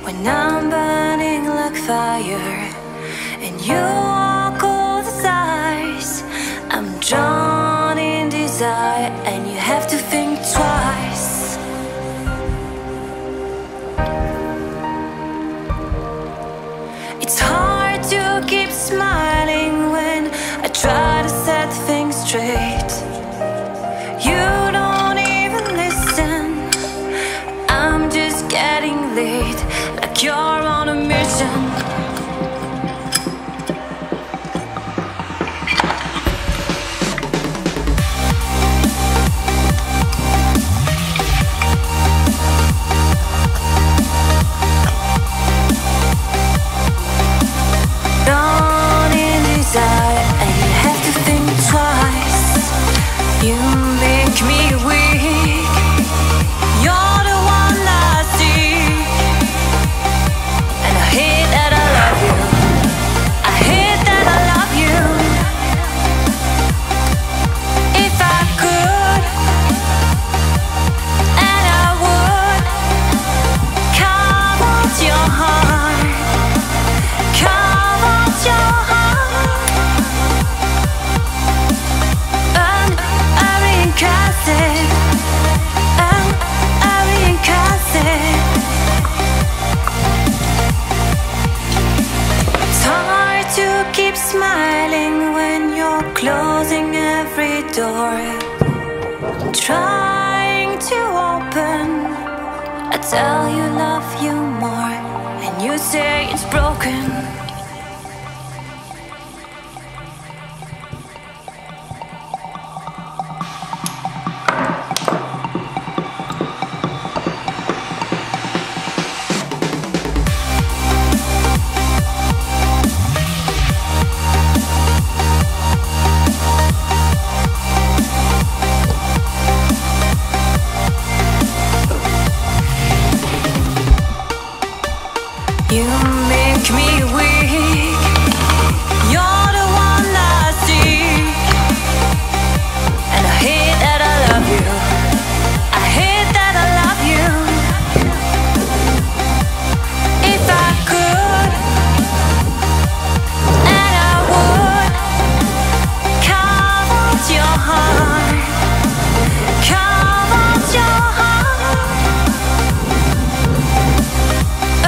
when I'm burning like fire and you walk all the sides. I'm drawn in desire and you have to think twice. It's hard to keep smiling when I try to set things straight. You don't even listen. I'm just getting late, like you're on a mission. Drawn in desire and you have to think twice. You make me weak. You're the one I see, and I hate that I love you. I hate that I love you. If I could, and I would, carve out your heart, carve out your heart, and I reincarnate it. It's hard to keep smiling when you're closing every door, trying to open. I tell you love you more and you say it's broken. You make me weak. You're the one I see, and I hate that I love you. I hate that I love you. If I could, and I would, carve out your heart, carve out your heart,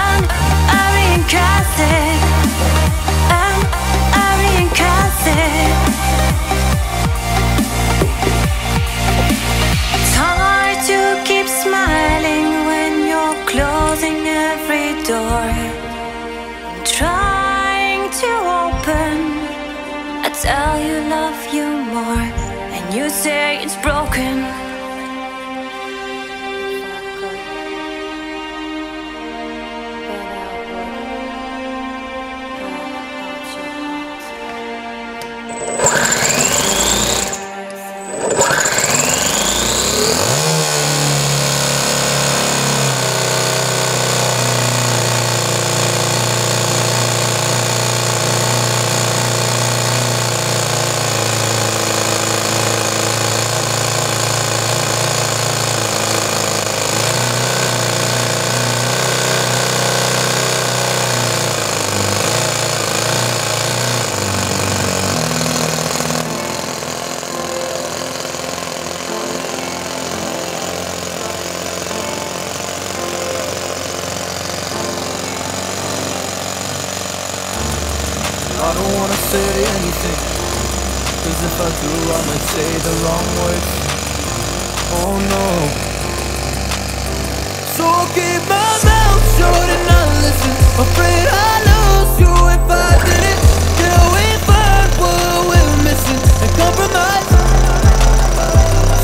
and I reincarnate it, and I reincarnate it. It's hard to keep smiling when you're closing every door, trying to open. I tell you love you more and you say it's broken. I don't wanna say anything, 'cause if I do I might say the wrong words. Oh no. So I'll keep my mouth shut and not listen. Afraid I lose you if I didn't. Till we find what we're missing and compromise.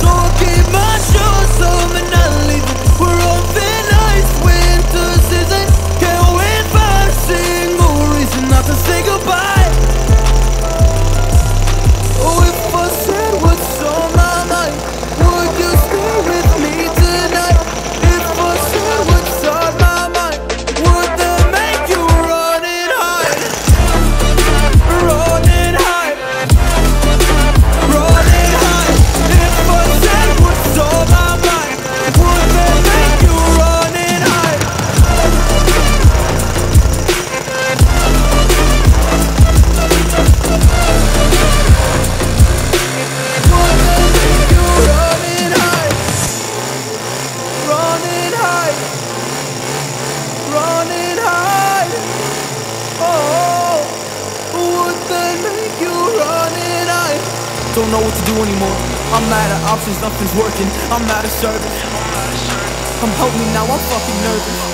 So I'll keep my shoes on and not leaving. We're on thin ice, winter season. Can't wait for a single reason not to say goodbye. Oh, if I said what's on my mind, would you stay with me tonight? If I said what's on Run and hide. Oh, would they make you run and hide? Don't know what to do anymore. I'm out of options, nothing's working. I'm out of service. Come help me now, I'm fucking nervous.